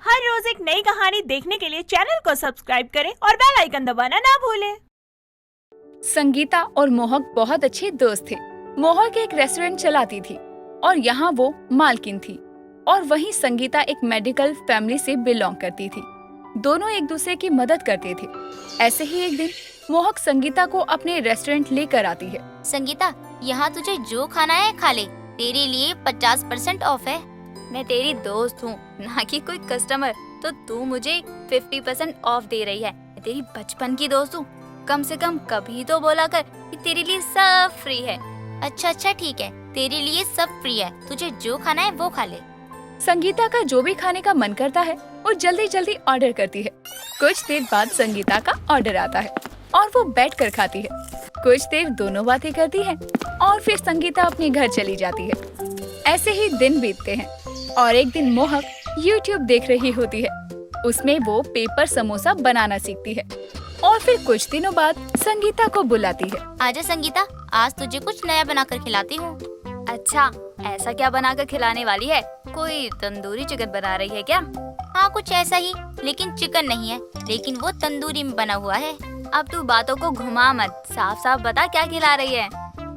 हर रोज एक नई कहानी देखने के लिए चैनल को सब्सक्राइब करें और बेल आइकन दबाना ना भूलें। संगीता और मोहक बहुत अच्छे दोस्त थे। मोहक एक रेस्टोरेंट चलाती थी और यहाँ वो मालकिन थी, और वहीं संगीता एक मेडिकल फैमिली से बिलोंग करती थी। दोनों एक दूसरे की मदद करते थे। ऐसे ही एक दिन मोहक संगीता को अपने रेस्टोरेंट लेकर आती है। संगीता, यहाँ तुझे जो खाना है खा ले, तेरे लिए 50% ऑफ है। मैं तेरी दोस्त हूँ, ना कि कोई कस्टमर, तो तू मुझे 50% ऑफ दे रही है। मैं तेरी बचपन की दोस्त हूँ, कम से कम कभी तो बोला कर कि तेरे लिए सब फ्री है। अच्छा ठीक है, तेरे लिए सब फ्री है, तुझे जो खाना है वो खा ले। संगीता का जो भी खाने का मन करता है वो जल्दी जल्दी ऑर्डर करती है। कुछ देर बाद संगीता का ऑर्डर आता है और वो बैठकर खाती है। कुछ देर दोनों बातें करती हैं और फिर संगीता अपने घर चली जाती है। ऐसे ही दिन बीतते हैं और एक दिन मोहक YouTube देख रही होती है। उसमें वो पेपर समोसा बनाना सीखती है और फिर कुछ दिनों बाद संगीता को बुलाती है। आजा संगीता, आज तुझे कुछ नया बनाकर खिलाती हूँ। अच्छा, ऐसा क्या बनाकर खिलाने वाली है? कोई तंदूरी चिकन बना रही है क्या? हाँ, कुछ ऐसा ही, लेकिन चिकन नहीं है, लेकिन वो तंदूरी में बना हुआ है। अब तू बातों को घुमा मत, साफ साफ बता क्या खिला रही है।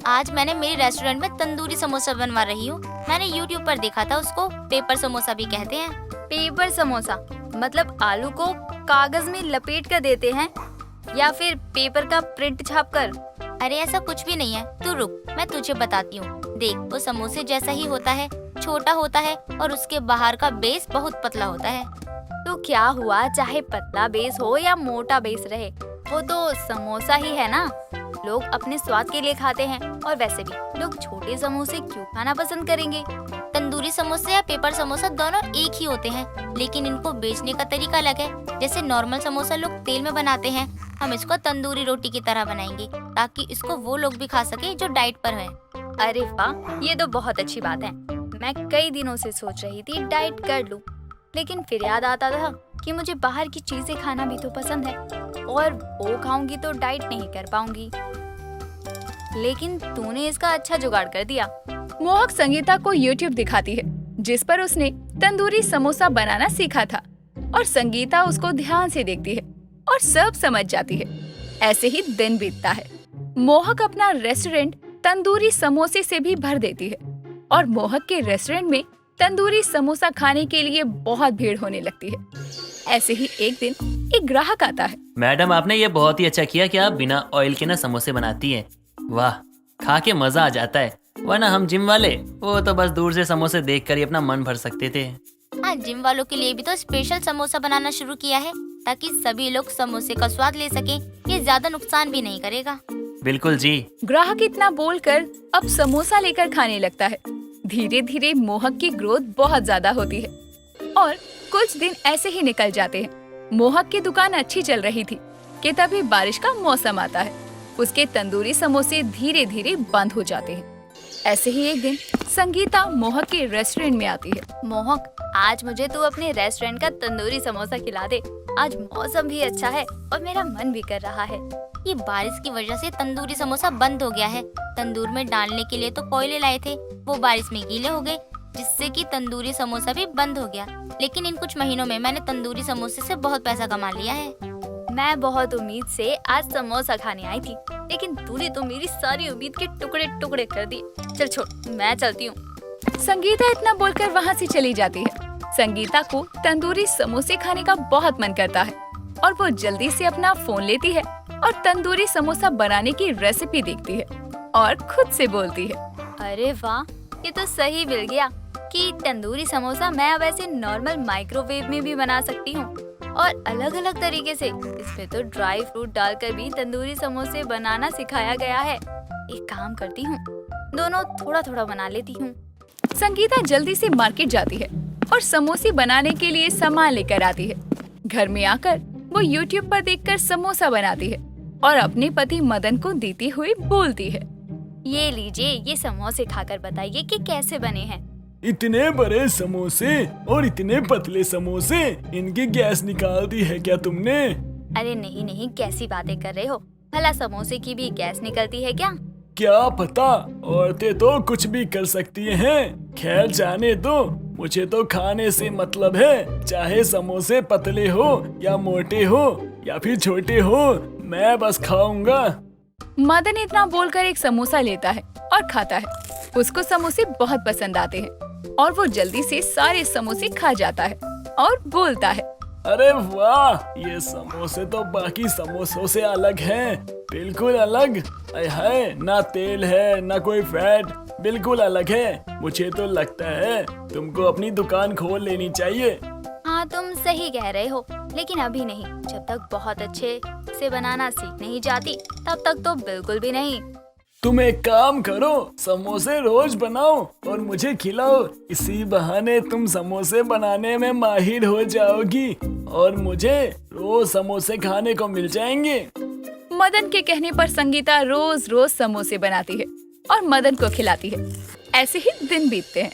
आज मैंने मेरे रेस्टोरेंट में तंदूरी समोसा बनवा रही हूँ। मैंने YouTube पर देखा था, उसको पेपर समोसा भी कहते हैं। पेपर समोसा मतलब आलू को कागज में लपेट कर देते हैं या फिर पेपर का प्रिंट छाप कर? अरे ऐसा कुछ भी नहीं है, तू रुक, मैं तुझे बताती हूँ। देख, वो समोसे जैसा ही होता है, छोटा होता है और उसके बाहर का बेस बहुत पतला होता है। तो क्या हुआ, चाहे पतला बेस हो या मोटा बेस रहे, वो तो समोसा ही है ना। लोग अपने स्वाद के लिए खाते हैं, और वैसे भी लोग छोटे समोसे क्यों खाना पसंद करेंगे? तंदूरी समोसे या पेपर समोसा दोनों एक ही होते हैं, लेकिन इनको बेचने का तरीका अलग है। जैसे नॉर्मल समोसा लोग तेल में बनाते हैं, हम इसको तंदूरी रोटी की तरह बनाएंगे, ताकि इसको वो लोग भी खा सके जो डाइट पर हैं। अरे वाह, ये तो बहुत अच्छी बात है। मैं कई दिनों से सोच रही थी डाइट कर लूं, लेकिन फिर याद आता था कि मुझे बाहर की चीजें खाना भी तो पसंद है, और वो खाऊंगी तो डाइट नहीं कर पाऊंगी। लेकिन तूने इसका अच्छा जुगाड़ कर दिया। मोहक संगीता को YouTube दिखाती है, जिस पर उसने तंदूरी समोसा बनाना सीखा था, और संगीता उसको ध्यान से देखती है और सब समझ जाती है। ऐसे ही दिन बीतता है। मोहक अपना रेस्टोरेंट तंदूरी समोसे से भी भर देती है, और मोहक के रेस्टोरेंट में तंदूरी समोसा खाने के लिए बहुत भीड़ होने लगती है। ऐसे ही एक दिन एक ग्राहक आता है। मैडम, आपने ये बहुत ही अच्छा किया कि आप बिना ऑयल के ना समोसे बनाती हैं। वाह, खा के मजा आ जाता है। वरना हम जिम वाले वो तो बस दूर से समोसे देखकर ही अपना मन भर सकते थे। हाँ, जिम वालों के लिए भी तो स्पेशल समोसा बनाना शुरू किया है, ताकि सभी लोग समोसे का स्वाद ले सकें। ये ज्यादा नुकसान भी नहीं करेगा। बिल्कुल जी। ग्राहक इतना बोलकर अब समोसा लेकर खाने लगता है। धीरे धीरे मोहक की ग्रोथ बहुत ज्यादा होती है और कुछ दिन ऐसे ही निकल जाते हैं। मोहक की दुकान अच्छी चल रही थी कि तभी बारिश का मौसम आता है। उसके तंदूरी समोसे धीरे धीरे बंद हो जाते हैं। ऐसे ही एक दिन संगीता मोहक के रेस्टोरेंट में आती है। मोहक, आज मुझे तू अपने रेस्टोरेंट का तंदूरी समोसा खिला दे। आज मौसम भी अच्छा है और मेरा मन भी कर रहा है। ये बारिश की वजह से तंदूरी समोसा बंद हो गया है। तंदूर में डालने के लिए तो कोयले लाए थे, वो बारिश में गीले हो गए, जिससे कि तंदूरी समोसा भी बंद हो गया। लेकिन इन कुछ महीनों में मैंने तंदूरी समोसे से बहुत पैसा कमा लिया है। मैं बहुत उम्मीद से आज समोसा खाने आई थी, लेकिन तूने तो मेरी सारी उम्मीद के टुकड़े टुकड़े कर दिए। चल छोड़, मैं चलती हूँ। संगीता इतना बोलकर वहाँ से चली जाती है। संगीता को तंदूरी समोसे खाने का बहुत मन करता है और वो जल्दी से अपना फोन लेती है और तंदूरी समोसा बनाने की रेसिपी देखती है और खुद से बोलती है, अरे वाह, ये तो सही मिल गया कि तंदूरी समोसा मैं अब ऐसे नॉर्मल माइक्रोवेव में भी बना सकती हूँ, और अलग अलग तरीके से। इसमें तो ड्राई फ्रूट डालकर भी तंदूरी समोसे बनाना सिखाया गया है। एक काम करती हूँ, दोनों थोड़ा थोड़ा बना लेती हूँ। संगीता जल्दी से मार्केट जाती है और समोसे बनाने के लिए सामान लेकर आती है। घर में आकर वो YouTube पर देखकर समोसा बनाती है और अपने पति मदन को देती हुई बोलती है, ये लीजिए, ये समोसे खाकर बताइए कि कैसे बने हैं। इतने बड़े समोसे और इतने पतले समोसे, इनकी गैस निकाल दी है क्या तुमने? अरे नहीं नहीं, कैसी बातें कर रहे हो? भला समोसे की भी गैस निकलती है क्या? क्या पता, औरतें तो कुछ भी कर सकती हैं। खैर जाने दो, मुझे तो खाने से मतलब है, चाहे समोसे पतले हो या मोटे हो या फिर छोटे हो, मैं बस खाऊंगा। मदन इतना बोलकर एक समोसा लेता है और खाता है। उसको समोसे बहुत पसंद आते हैं और वो जल्दी से सारे समोसे खा जाता है और बोलता है, अरे वाह, ये समोसे तो बाकी समोसों से अलग हैं, बिल्कुल अलग। आय हाय, ना तेल है ना कोई फैट, बिल्कुल अलग है। मुझे तो लगता है तुमको अपनी दुकान खोल लेनी चाहिए। हाँ, तुम सही कह रहे हो, लेकिन अभी नहीं। जब तक बहुत अच्छे से बनाना सीख नहीं जाती तब तक तो बिल्कुल भी नहीं। तुम एक काम करो, समोसे रोज बनाओ और मुझे खिलाओ। इसी बहाने तुम समोसे बनाने में माहिर हो जाओगी और मुझे रोज समोसे खाने को मिल जाएंगे। मदन के कहने पर संगीता रोज रोज समोसे बनाती है और मदन को खिलाती है। ऐसे ही दिन बीतते हैं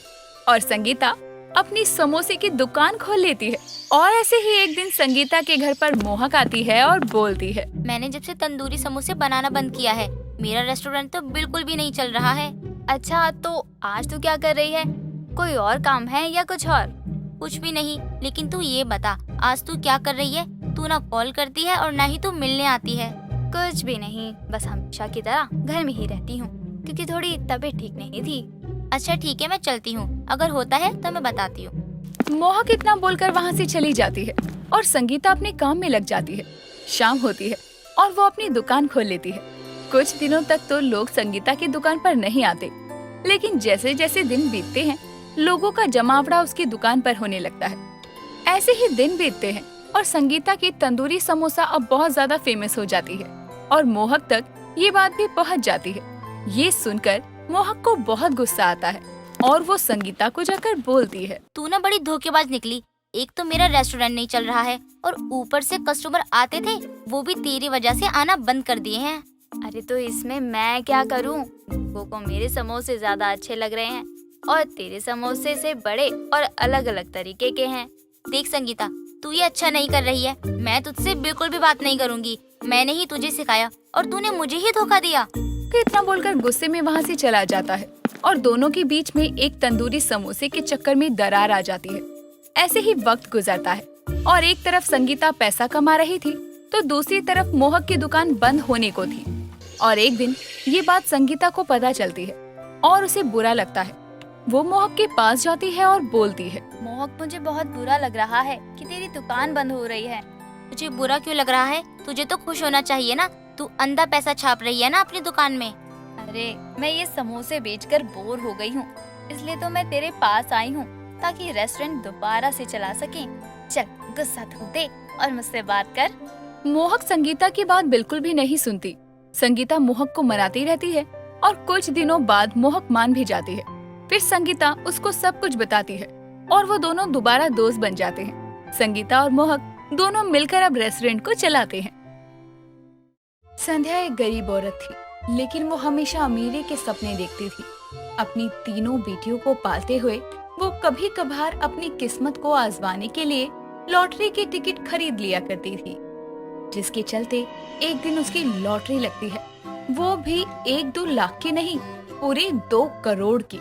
और संगीता अपनी समोसे की दुकान खोल लेती है। और ऐसे ही एक दिन संगीता के घर पर मोहक आती है और बोलती है, मैंने जब से तंदूरी समोसे बनाना बंद किया है, मेरा रेस्टोरेंट तो बिल्कुल भी नहीं चल रहा है। अच्छा, तो आज तू क्या कर रही है? कोई और काम है या कुछ और? कुछ भी नहीं, लेकिन तू ये बता, आज तू क्या कर रही है? तू ना कॉल करती है और ना ही तू मिलने आती है। कुछ भी नहीं, बस हमेशा की तरह घर में ही रहती हूँ क्योंकि थोड़ी तबीयत ठीक नहीं थी। अच्छा ठीक है, मैं चलती हूँ, अगर होता है तो मैं बताती हूँ। मोहक इतना बोलकर वहाँ से चली जाती है और संगीता अपने काम में लग जाती है। शाम होती है और वो अपनी दुकान खोल लेती है। कुछ दिनों तक तो लोग संगीता की दुकान पर नहीं आते, लेकिन जैसे जैसे दिन बीतते हैं लोगों का जमावड़ा उसकी दुकान पर होने लगता है। ऐसे ही दिन बीतते हैं और संगीता की तंदूरी समोसा अब बहुत ज्यादा फेमस हो जाती है और मोहक तक ये बात भी पहुंच जाती है। ये सुनकर मोहक को बहुत गुस्सा आता है और वो संगीता को जाकर बोलती है, तू ना बड़ी धोखेबाज निकली। एक तो मेरा रेस्टोरेंट नहीं चल रहा है और ऊपर से कस्टमर आते थे वो भी तेरी वजह से आना बंद कर दिए हैं। अरे तो इसमें मैं क्या करूं? लोगों को मेरे समोसे ज्यादा अच्छे लग रहे हैं और तेरे समोसे से बड़े और अलग अलग तरीके के हैं। देख संगीता, तू ये अच्छा नहीं कर रही है। मैं तुझसे बिल्कुल भी बात नहीं करूंगी। मैंने ही तुझे सिखाया और तूने मुझे ही धोखा दिया। इतना बोलकर गुस्से में वहाँ से चला जाता है और दोनों के बीच में एक तंदूरी समोसे के चक्कर में दरार आ जाती है। ऐसे ही वक्त गुजरता है और एक तरफ संगीता पैसा कमा रही थी तो दूसरी तरफ मोहक की दुकान बंद होने को थी। और एक दिन ये बात संगीता को पता चलती है और उसे बुरा लगता है। वो मोहक के पास जाती है और बोलती है, मोहक, मुझे बहुत बुरा लग रहा है कि तेरी दुकान बंद हो रही है। तुझे बुरा क्यों लग रहा है? तुझे तो खुश होना चाहिए ना। तू अंधा पैसा छाप रही है ना अपनी दुकान में। अरे मैं ये समोसे बेचकर बोर हो गई हूँ, इसलिए तो मैं तेरे पास आई हूँ ताकि रेस्टोरेंट दोबारा से चला सके। चल गुस्सा थूक दे और मुझसे बात कर। मोहक संगीता की बात बिल्कुल भी नहीं सुनती। संगीता मोहक को मनाती रहती है और कुछ दिनों बाद मोहक मान भी जाती है। फिर संगीता उसको सब कुछ बताती है और वो दोनों दोबारा दोस्त बन जाते हैं। संगीता और मोहक दोनों मिलकर अब रेस्टोरेंट को चलाते हैं। संध्या एक गरीब औरत थी, लेकिन वो हमेशा अमीरी के सपने देखती थी। अपनी तीनों बेटियों को पालते हुए वो कभी कभार अपनी किस्मत को आजमाने के लिए लॉटरी की टिकट खरीद लिया करती थी, जिसके चलते एक दिन उसकी लॉटरी लगती है, वो भी 1-2 लाख की नहीं, पूरे 2 करोड़ की।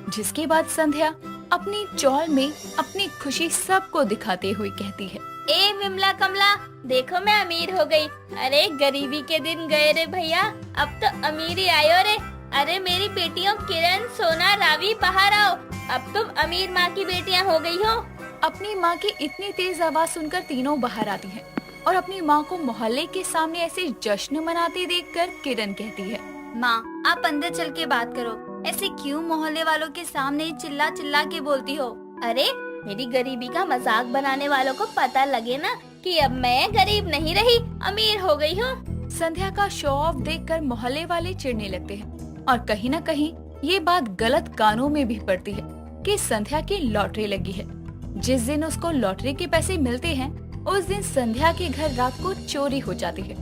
जिसके बाद संध्या अपनी चौल में अपनी खुशी सबको दिखाते हुए कहती है, ए विमला कमला, देखो मैं अमीर हो गई। अरे गरीबी के दिन गए रे भैया, अब तो अमीरी आयो रे। अरे मेरी बेटियों किरण, सोना, रावी, बाहर आओ, अब तुम अमीर माँ की बेटियाँ हो गई हो। अपनी माँ की इतनी तेज आवाज सुनकर तीनों बाहर आती हैं और अपनी माँ को मोहल्ले के सामने ऐसे जश्न मनाते देखकर किरण कहती है, माँ आप अंदर चल के बात करो, ऐसे क्यों मोहल्ले वालों के सामने चिल्ला चिल्ला के बोलती हो? अरे मेरी गरीबी का मजाक बनाने वालों को पता लगे ना कि अब मैं गरीब नहीं रही, अमीर हो गई हूँ। संध्या का शो ऑफ देखकर मोहल्ले वाले चिढ़ने लगते हैं और कहीं न कहीं ये बात गलत कानों में भी पड़ती है कि संध्या की लॉटरी लगी है। जिस दिन उसको लॉटरी के पैसे मिलते हैं उस दिन संध्या के घर रात को चोरी हो जाती है।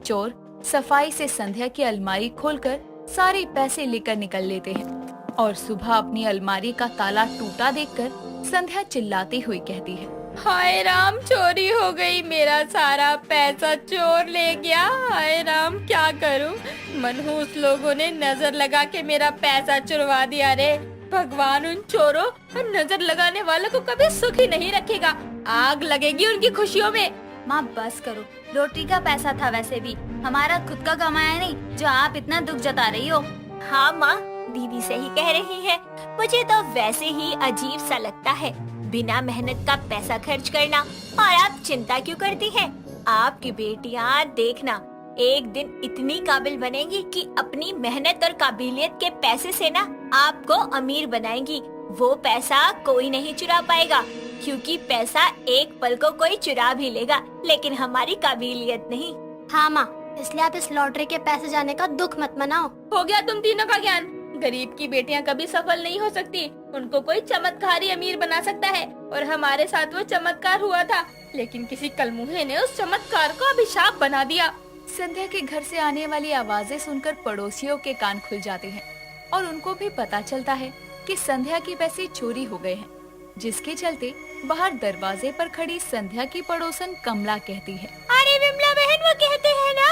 चोर सफाई से संध्या की अलमारी खोलकर सारे पैसे लेकर निकल लेते हैं और सुबह अपनी अलमारी का ताला टूटा देखकर संध्या चिल्लाती हुई कहती है, हाय राम, चोरी हो गई, मेरा सारा पैसा चोर ले गया। हाय राम, क्या करूं? मनहूस लोगों ने नजर लगा के मेरा पैसा चुरवा दिया रे। भगवान उन चोरों और नजर लगाने वालों को कभी सुखी नहीं रखेगा। आग लगेगी उनकी खुशियों में। माँ बस करो, लॉटरी का पैसा था वैसे भी, हमारा खुद का कमाया नहीं जो आप इतना दुख जता रही हो। हाँ माँ, दीदी सही कह रही है। मुझे तो वैसे ही अजीब सा लगता है बिना मेहनत का पैसा खर्च करना। और आप चिंता क्यों करती हैं? आपकी बेटियाँ देखना एक दिन इतनी काबिल बनेंगी कि अपनी मेहनत और काबिलियत के पैसे से ना आपको अमीर बनाएंगी। वो पैसा कोई नहीं चुरा पाएगा, क्योंकि पैसा एक पल को कोई चुरा भी लेगा, लेकिन हमारी काबिलियत नहीं। हाँ माँ, इसलिए आप इस लॉटरी के पैसे जाने का दुख मत मनाओ। हो गया तुम तीनों का ज्ञान। गरीब की बेटियां कभी सफल नहीं हो सकती, उनको कोई चमत्कारी अमीर बना सकता है। और हमारे साथ वो चमत्कार हुआ था, लेकिन किसी कलमुहे ने उस चमत्कार को अभिशाप बना दिया। संध्या के घर से आने वाली आवाजें सुनकर पड़ोसियों के कान खुल जाते हैं और उनको भी पता चलता है कि संध्या के पैसे चोरी हो गए हैं, जिसके चलते बाहर दरवाजे पर खड़ी संध्या की पड़ोसन कमला कहती है, अरे विमला बहन, वो कहते हैं ना,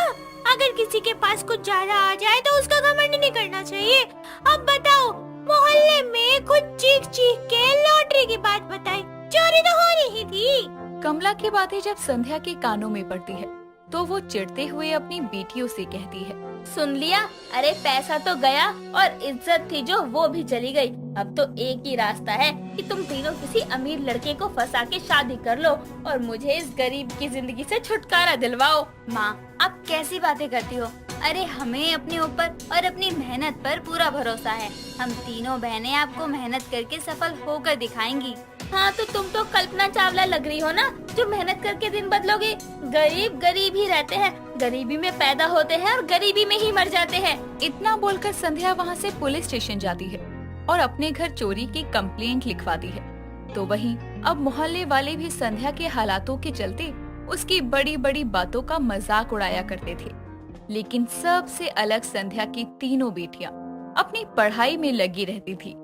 अगर किसी के पास कुछ ज्यादा आ जाए तो उसका घमंड नहीं करना चाहिए। अब बताओ, मोहल्ले में खुद चीख चीख के लॉटरी की बात बताई, चोरी तो हो रही थी। कमला की बातें जब संध्या के कानों में पड़ती है तो वो चिढ़ते हुए अपनी बेटियों से कहती है, सुन लिया? अरे पैसा तो गया और इज्जत थी जो वो भी चली गई। अब तो एक ही रास्ता है कि तुम तीनों किसी अमीर लड़के को फंसा के शादी कर लो और मुझे इस गरीब की जिंदगी से छुटकारा दिलवाओ। माँ आप कैसी बातें करती हो? अरे हमें अपने ऊपर और अपनी मेहनत पर पूरा भरोसा है। हम तीनों बहनें आपको मेहनत करके सफल होकर दिखाएंगी। हाँ तो तुम तो कल्पना चावला लग रही हो ना, जो मेहनत करके दिन बदलोगे। गरीब गरीब ही रहते हैं, गरीबी में पैदा होते हैं और गरीबी में ही मर जाते हैं। इतना बोलकर संध्या वहाँ से पुलिस स्टेशन जाती है और अपने घर चोरी की कंप्लेंट लिखवाती है। तो वहीं अब मोहल्ले वाले भी संध्या के हालातों के चलते उसकी बड़ी बड़ी बातों का मजाक उड़ाया करते थे। लेकिन सबसे अलग संध्या की तीनों बेटियां अपनी पढ़ाई में लगी रहती थी,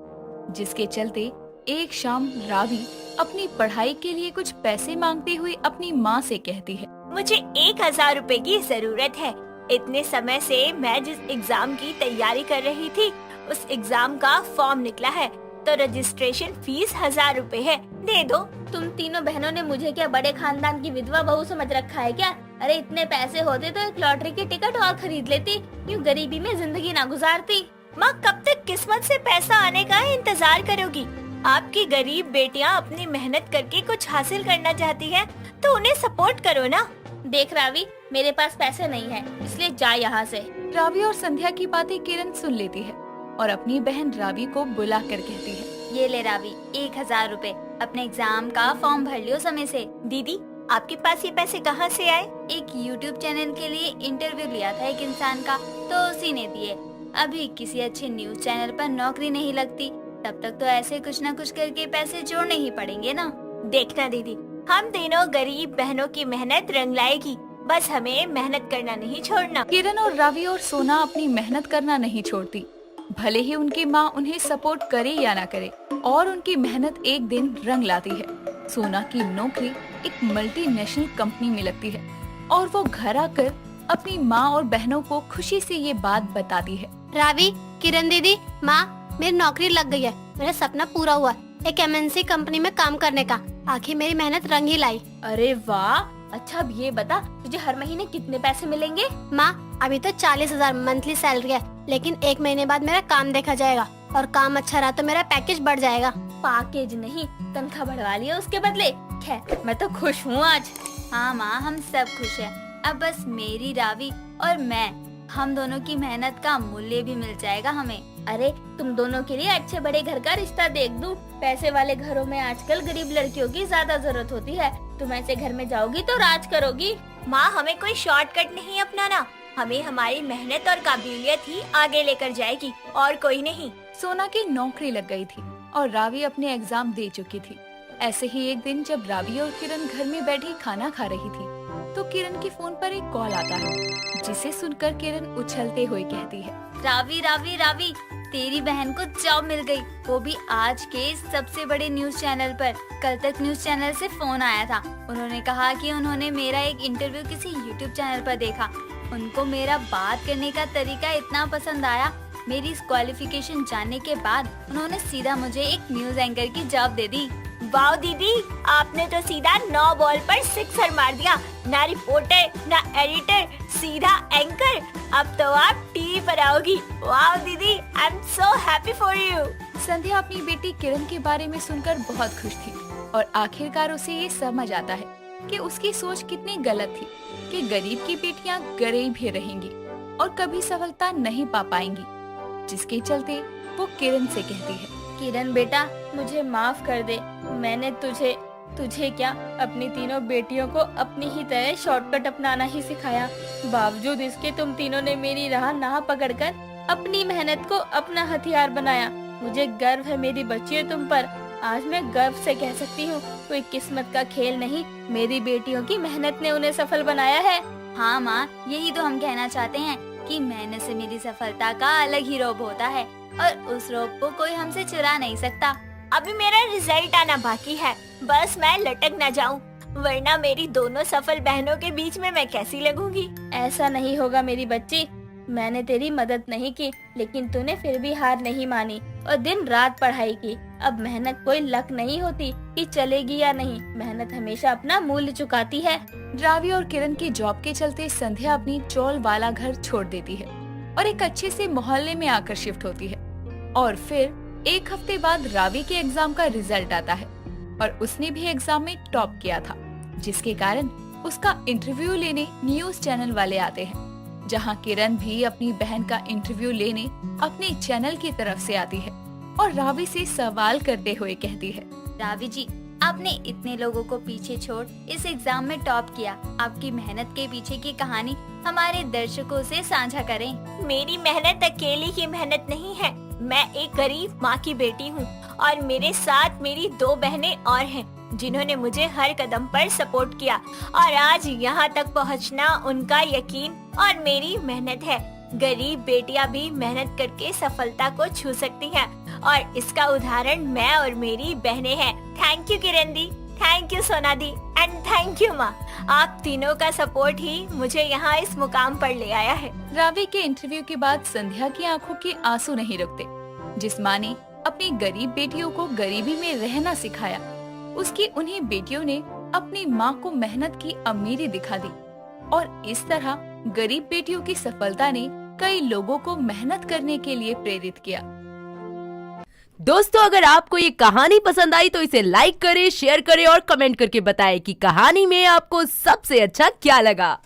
जिसके चलते एक शाम रावी अपनी पढ़ाई के लिए कुछ पैसे मांगते हुए अपनी माँ से कहती है, मुझे 1000 रुपए की जरूरत है। इतने समय से मैं जिस एग्जाम की तैयारी कर रही थी, उस एग्जाम का फॉर्म निकला है, तो रजिस्ट्रेशन फीस 1000 रुपए है, दे दो। तुम तीनों बहनों ने मुझे क्या बड़े खानदान की विधवा बहू समझ रखा है क्या? अरे इतने पैसे होते तो एक लॉटरी की टिकट और खरीद लेती, यूँ गरीबी में जिंदगी ना गुजारती। माँ, कब तक किस्मत से पैसा आने का इंतजार करोगी? आपकी गरीब बेटियाँ अपनी मेहनत करके कुछ हासिल करना चाहती हैं, तो उन्हें सपोर्ट करो ना। देख रावी, मेरे पास पैसे नहीं है, इसलिए जा यहाँ से। रावी और संध्या की बातें किरण सुन लेती है और अपनी बहन रावी को बुला कर कहती है, ये ले रावी 1000 रुपए, अपने एग्जाम का फॉर्म भर लियो समय से। दीदी, आपके पास ये पैसे कहाँ से आए? एक यूट्यूब चैनल के लिए इंटरव्यू लिया था एक इंसान का, तो उसी ने दिए। अभी किसी अच्छे न्यूज चैनल पर नौकरी नहीं लगती, तब तक तो ऐसे कुछ न कुछ करके पैसे जोड़ने ही पड़ेंगे ना। देखना दीदी, हम तीनों गरीब बहनों की मेहनत रंग लाएगी, बस हमें मेहनत करना नहीं छोड़ना। किरण और रावी और सोना अपनी मेहनत करना नहीं छोड़ती, भले ही उनकी माँ उन्हें सपोर्ट करे या ना करे, और उनकी मेहनत एक दिन रंग लाती है। सोना की नौकरी एक मल्टीनेशनल कंपनी में लगती है और वो घर आकर अपनी माँ और बहनों को खुशी से ये बात बताती है, रावी, किरण दीदी, माँ मेरी नौकरी लग गई है, मेरा सपना पूरा हुआ, एक MNC कंपनी में काम करने का। आखिर मेरी मेहनत रंग ही लाई। अरे वाह, अच्छा अब ये बता, तुझे हर महीने कितने पैसे मिलेंगे? माँ अभी तो 40,000 मंथली सैलरी है, लेकिन 1 महीने बाद मेरा काम देखा जाएगा और काम अच्छा रहा तो मेरा पैकेज बढ़ जाएगा। पैकेज नहीं, तनख्वाह बढ़वा लिया उसके बदले। खैर मैं तो खुश हूँ आज। हाँ माँ, हम सब खुश हैं। अब बस मेरी रावी और मैं, हम दोनों की मेहनत का मूल्य भी मिल जाएगा हमें। अरे तुम दोनों के लिए अच्छे बड़े घर का रिश्ता देख दूं। पैसे वाले घरों में आजकल गरीब लड़कियों की ज्यादा जरूरत होती है। तुम ऐसे घर में जाओगी तो राज करोगी। माँ, हमें कोई शॉर्टकट नहीं अपनाना, हमें हमारी मेहनत और काबिलियत ही आगे लेकर जाएगी, और कोई नहीं। सोना की नौकरी लग गई थी और रावी अपने एग्जाम दे चुकी थी। ऐसे ही एक दिन जब रावी और किरण घर में बैठी खाना खा रही थी, तो किरण के फोन पर एक कॉल आता है, जिसे सुनकर किरण उछलते हुए कहती है, रावी रावी रावी, तेरी बहन को जॉब मिल गई, वो भी आज के सबसे बड़े न्यूज चैनल पर। कल तक न्यूज चैनल से फोन आया था। उन्होंने कहा कि उन्होंने मेरा एक इंटरव्यू किसी यूट्यूब चैनल पर देखा। उनको मेरा बात करने का तरीका इतना पसंद आया। मेरी क्वालिफिकेशन जानने के बाद उन्होंने सीधा मुझे एक न्यूज एंकर की जॉब दे दी। वाह दीदी, आपने तो सीधा 9 बॉल पर 6 मार दिया। ना रिपोर्टर, ना एडिटर, सीधा एंकर। अब तो आप टीवी पर आओगी। वाह दीदी, I am so happy for you. Sandhya अपनी बेटी किरण के बारे में सुनकर बहुत खुश थी और आखिरकार उसे ये समझ आता है कि उसकी सोच कितनी गलत थी कि गरीब की बेटियां गरीब ही रहेंगी और कभी सफलता नहीं पा पाएंगी, जिसके चलते वो किरण से कहती है, किरण बेटा, मुझे माफ कर दे। मैंने तुझे क्या, अपनी तीनों बेटियों को अपनी ही तरह शॉर्टकट अपनाना ही सिखाया। बावजूद इसके तुम तीनों ने मेरी राह ना पकड़कर अपनी मेहनत को अपना हथियार बनाया। मुझे गर्व है मेरी बच्चियों तुम पर। आज मैं गर्व से कह सकती हूँ, कोई किस्मत का खेल नहीं, मेरी बेटियों की मेहनत ने उन्हें सफल बनाया है। हाँ माँ, यही तो हम कहना चाहते हैं कि मेहनत से मेरी सफलता का अलग ही रौब होता है और उस रौब को कोई हमसे चुरा नहीं सकता। अभी मेरा रिजल्ट आना बाकी है, बस मैं लटक न जाऊं, वरना मेरी दोनों सफल बहनों के बीच में मैं कैसी लगूंगी। ऐसा नहीं होगा मेरी बच्ची। मैंने तेरी मदद नहीं की, लेकिन तूने फिर भी हार नहीं मानी और दिन रात पढ़ाई की। अब मेहनत कोई लक नहीं होती कि चलेगी या नहीं, मेहनत हमेशा अपना मूल्य चुकाती है। रावी और किरण की जॉब के चलते संध्या अपनी चौल वाला घर छोड़ देती है और एक अच्छे से मोहल्ले में आकर शिफ्ट होती है। और फिर एक हफ्ते बाद रावी के एग्जाम का रिजल्ट आता है और उसने भी एग्जाम में टॉप किया था, जिसके कारण उसका इंटरव्यू लेने न्यूज चैनल वाले आते हैं, जहां किरण भी अपनी बहन का इंटरव्यू लेने अपने चैनल की तरफ से आती है और रावी से सवाल करते हुए कहती है, रावी जी, आपने इतने लोगों को पीछे छोड़ इस एग्जाम में टॉप किया। आपकी मेहनत के पीछे की कहानी हमारे दर्शकों से साझा करें। मेरी मेहनत अकेली की मेहनत नहीं है। मैं एक गरीब माँ की बेटी हूँ और मेरे साथ मेरी 2 बहनें और हैं, जिन्होंने मुझे हर कदम पर सपोर्ट किया और आज यहाँ तक पहुँचना उनका यकीन और मेरी मेहनत है। गरीब बेटियाँ भी मेहनत करके सफलता को छू सकती हैं और इसका उदाहरण मैं और मेरी बहनें हैं। Thank you Kiran the, thank you सोना दी एंड थैंक यू माँ। आप तीनों का सपोर्ट ही मुझे यहाँ इस मुकाम पर ले आया है। रावी के इंटरव्यू के बाद संध्या की आंखों के आंसू नहीं रुकते। जिस माँ ने अपनी गरीब बेटियों को गरीबी में रहना सिखाया, उसकी उन्हीं बेटियों ने अपनी माँ को मेहनत की अमीरी दिखा दी और इस तरह गरीब बेटियों की सफलता ने कई लोगों को मेहनत करने के लिए प्रेरित किया। दोस्तों, अगर आपको ये कहानी पसंद आई तो इसे लाइक करें, शेयर करें और कमेंट करके बताएं कि कहानी में आपको सबसे अच्छा क्या लगा।